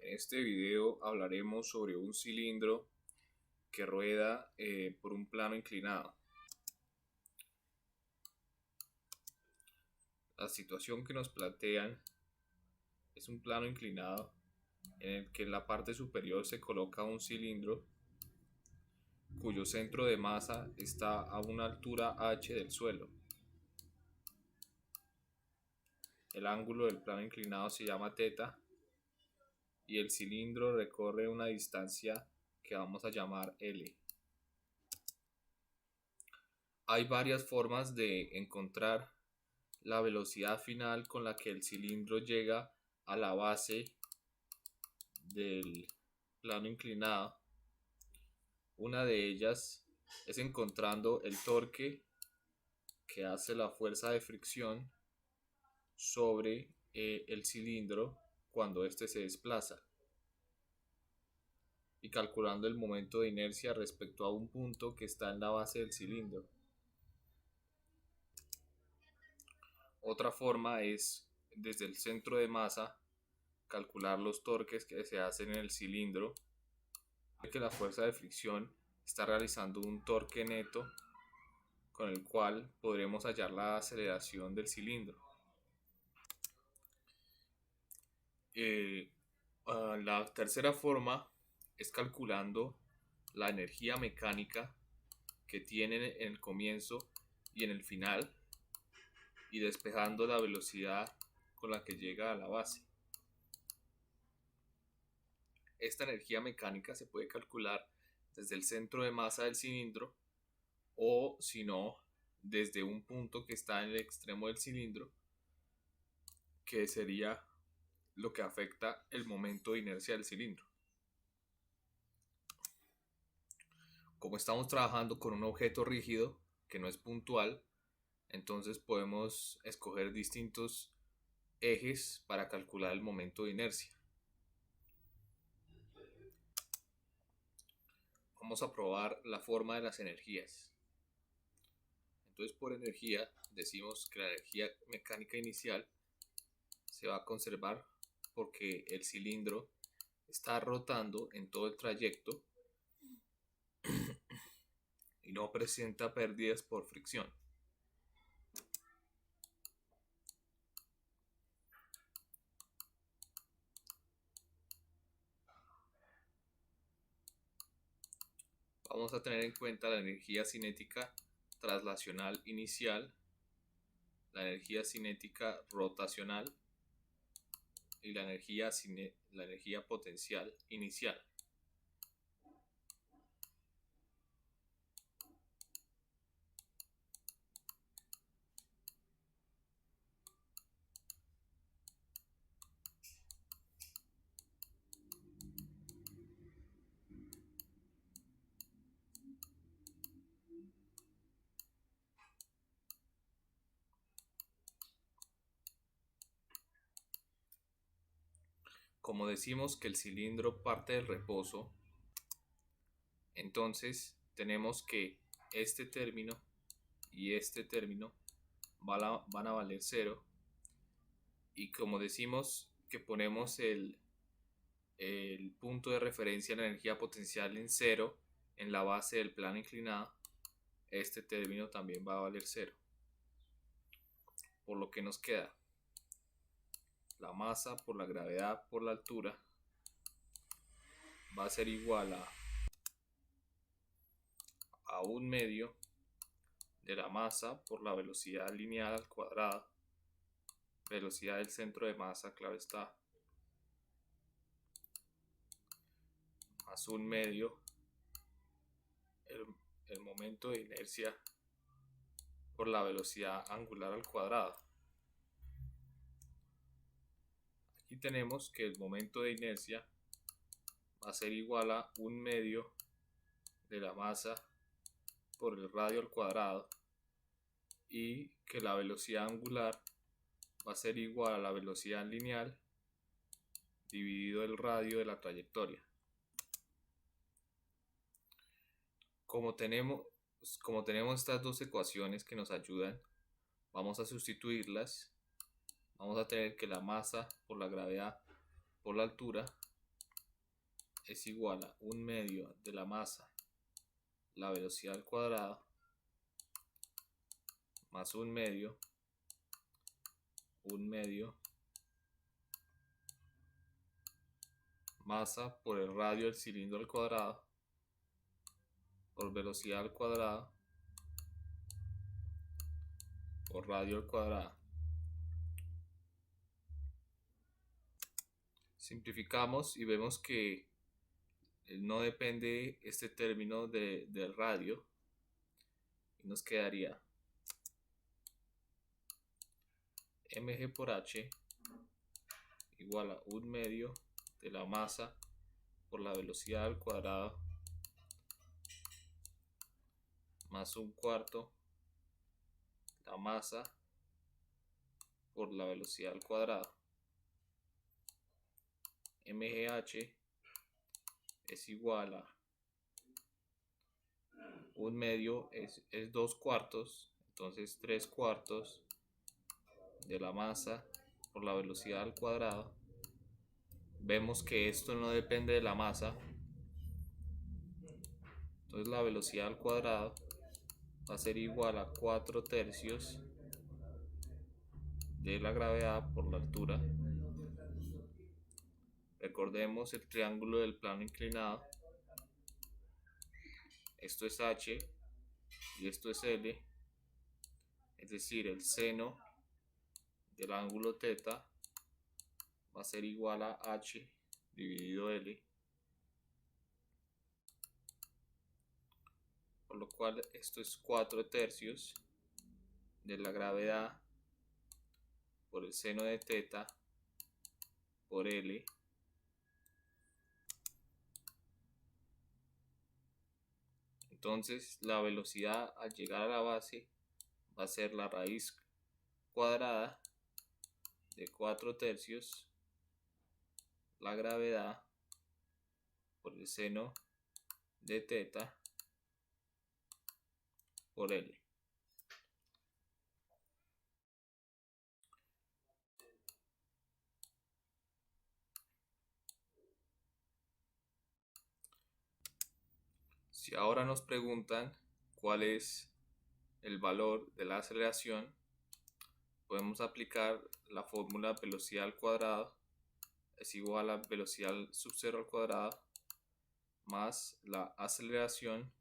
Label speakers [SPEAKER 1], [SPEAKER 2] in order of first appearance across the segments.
[SPEAKER 1] En este video hablaremos sobre un cilindro que rueda por un plano inclinado. La situación que nos plantean es un plano inclinado en el que en la parte superior se coloca un cilindro cuyo centro de masa está a una altura h del suelo. El ángulo del plano inclinado se llama θ y el cilindro recorre una distancia que vamos a llamar L. Hay varias formas de encontrar la velocidad final con la que el cilindro llega a la base del plano inclinado. Una de ellas es encontrando el torque que hace la fuerza de fricción sobre el cilindro cuando éste se desplaza y calculando el momento de inercia respecto a un punto que está en la base del cilindro. Otra forma es desde el centro de masa calcular los torques que se hacen en el cilindro, que la fuerza de fricción está realizando un torque neto con el cual podremos hallar la aceleración del cilindro. La tercera forma es calculando la energía mecánica que tiene en el comienzo y en el final y despejando la velocidad con la que llega a la base. Esta energía mecánica se puede calcular desde el centro de masa del cilindro o, si no, desde un punto que está en el extremo del cilindro, que sería lo que afecta el momento de inercia del cilindro. Como estamos trabajando con un objeto rígido que no es puntual, entonces podemos escoger distintos ejes para calcular el momento de inercia. Vamos a probar la forma de las energías. Entonces, por energía decimos que la energía mecánica inicial se va a conservar porque el cilindro está rotando en todo el trayecto y no presenta pérdidas por fricción. Vamos a tener en cuenta la energía cinética traslacional inicial, la energía cinética rotacional y la energía potencial inicial. Como decimos que el cilindro parte del reposo, entonces tenemos que este término y este término van a valer 0, y como decimos que ponemos el punto de referencia de la energía potencial en 0 en la base del plano inclinado, este término también va a valer 0, por lo que nos queda la masa por la gravedad por la altura va a ser igual a 1/2 de la masa por la velocidad lineal al cuadrado, velocidad del centro de masa, claro está, más 1/2 el momento de inercia por la velocidad angular al cuadrado. Aquí tenemos que el momento de inercia va a ser igual a 1/2 de la masa por el radio al cuadrado y que la velocidad angular va a ser igual a la velocidad lineal dividido el radio de la trayectoria. Como tenemos estas dos ecuaciones que nos ayudan, vamos a sustituirlas. Vamos a tener que la masa por la gravedad por la altura es igual a 1/2 de la masa, la velocidad al cuadrado, más 1/2 masa por el radio del cilindro al cuadrado, por velocidad al cuadrado, por radio al cuadrado. Simplificamos y vemos que no depende este término del radio, y nos quedaría mg por h igual a 1/2 de la masa por la velocidad al cuadrado más 1/4 la masa por la velocidad al cuadrado. mgh es igual a 1/2 es 2/4, entonces 3/4 de la masa por la velocidad al cuadrado. Vemos que esto no depende de la masa, entonces la velocidad al cuadrado va a ser igual a 4/3 de la gravedad por la altura. Recordemos el triángulo del plano inclinado. Esto es h y esto es l, es decir, el seno del ángulo θ va a ser igual a h dividido l, por lo cual esto es 4/3 de la gravedad por el seno de θ por l. Entonces la velocidad al llegar a la base va a ser la raíz cuadrada de 4/3 la gravedad por el seno de θ por l. Si ahora nos preguntan cuál es el valor de la aceleración, podemos aplicar la fórmula velocidad al cuadrado es igual a velocidad sub 0 al cuadrado más la aceleración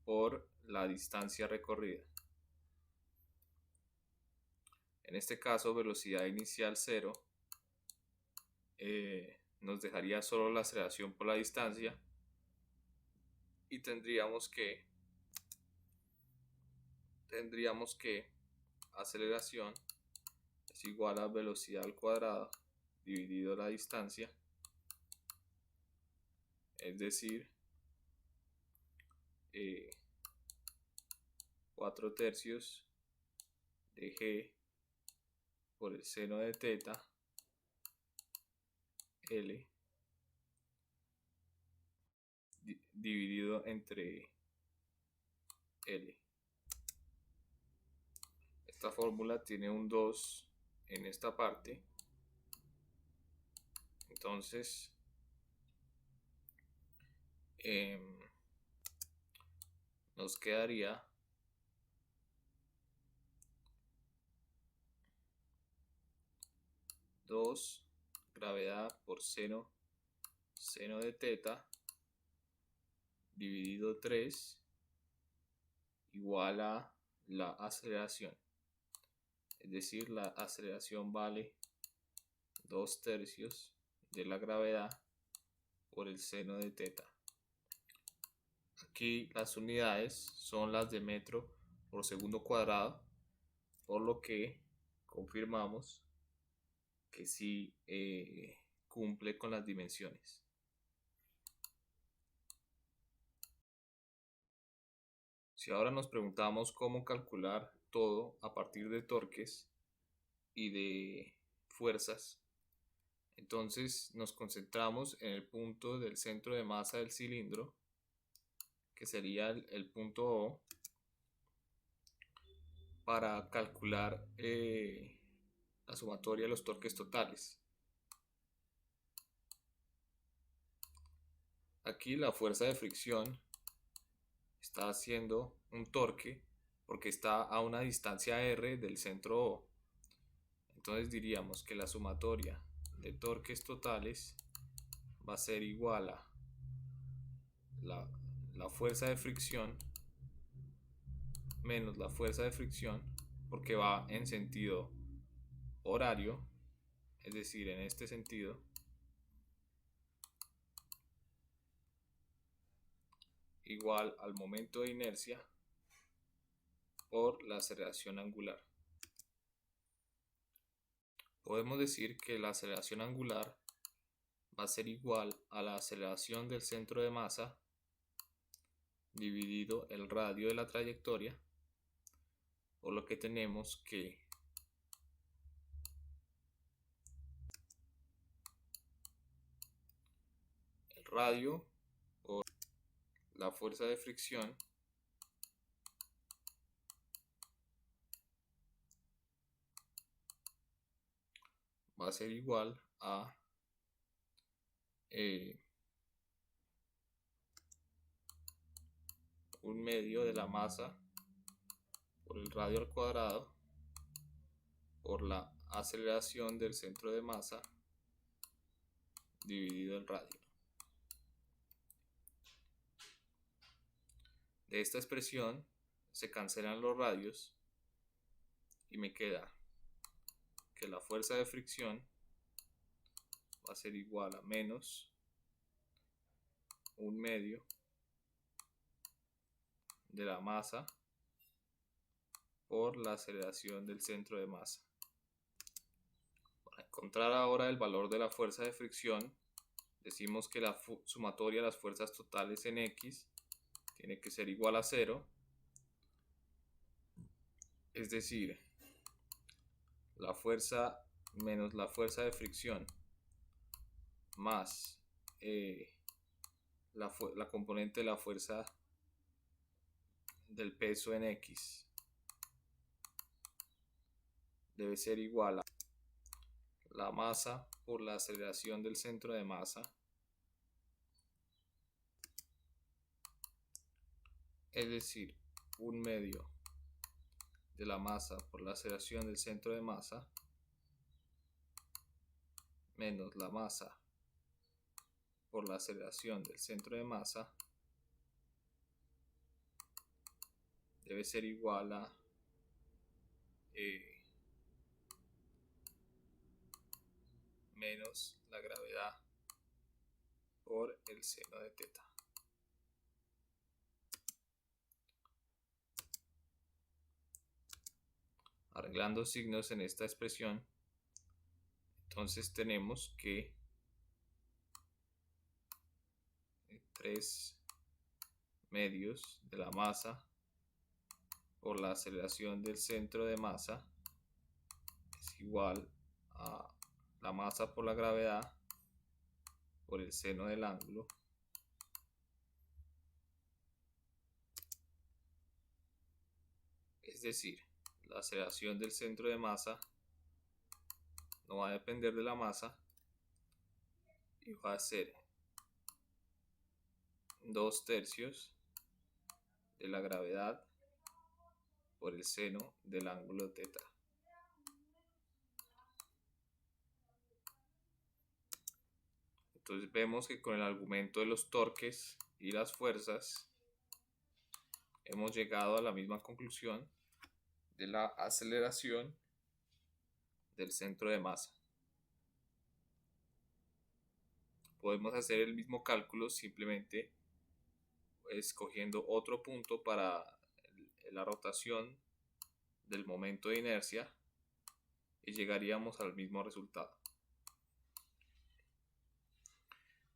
[SPEAKER 1] por la distancia recorrida. En este caso, velocidad inicial 0 nos dejaría solo la aceleración por la distancia, y tendríamos que aceleración es igual a velocidad al cuadrado dividido la distancia, es decir, 4/3 de g por el seno de θ l dividido entre l. Esta fórmula tiene un 2 en esta parte, entonces nos quedaría gravedad por seno de θ dividido 3 igual a la aceleración, es decir, la aceleración vale 2/3 de la gravedad por el seno de θ. Aquí las unidades son las de metro por segundo cuadrado, por lo que confirmamos que sí cumple con las dimensiones. Si ahora nos preguntamos cómo calcular todo a partir de torques y de fuerzas, entonces nos concentramos en el punto del centro de masa del cilindro, que sería el punto O, para calcular la sumatoria de los torques totales. Aquí la fuerza de fricción está haciendo un torque porque está a una distancia r del centro O. Entonces diríamos que la sumatoria de torques totales va a ser igual a la fuerza de fricción menos la fuerza de fricción, porque va en sentido horario, es decir, en este sentido, igual al momento de inercia por la aceleración angular. Podemos decir que la aceleración angular va a ser igual a la aceleración del centro de masa dividido el radio de la trayectoria, por lo que tenemos que el radio por la fuerza de fricción va a ser igual a un medio de la masa por el radio al cuadrado por la aceleración del centro de masa dividido el radio. De esta expresión se cancelan los radios y me queda que la fuerza de fricción va a ser igual a menos un medio de la masa por la aceleración del centro de masa. Para encontrar ahora el valor de la fuerza de fricción, decimos que la sumatoria de las fuerzas totales en X tiene que ser igual a 0, es decir, la fuerza menos la fuerza de fricción más la componente de la fuerza del peso en X debe ser igual a la masa por la aceleración del centro de masa, es decir, un medio de la masa por la aceleración del centro de masa menos la masa por la aceleración del centro de masa debe ser igual a menos la gravedad por el seno de teta. Arreglando signos en esta expresión, entonces tenemos que 3 medios de la masa por la aceleración del centro de masa es igual a la masa por la gravedad por el seno del ángulo es decir, la aceleración del centro de masa no va a depender de la masa y va a ser 2/3 de la gravedad por el seno del ángulo teta. Entonces vemos que con el argumento de los torques y las fuerzas hemos llegado a la misma conclusión de la aceleración del centro de masa. Podemos hacer el mismo cálculo simplemente escogiendo otro punto para la rotación del momento de inercia y llegaríamos al mismo resultado.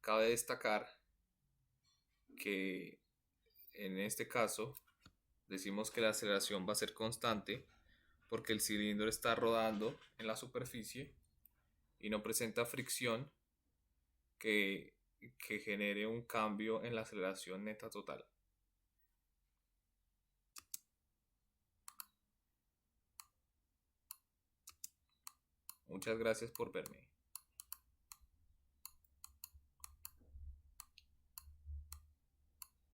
[SPEAKER 1] Cabe destacar que en este caso decimos que la aceleración va a ser constante porque el cilindro está rodando en la superficie y no presenta fricción que genere un cambio en la aceleración neta total. Muchas gracias por verme.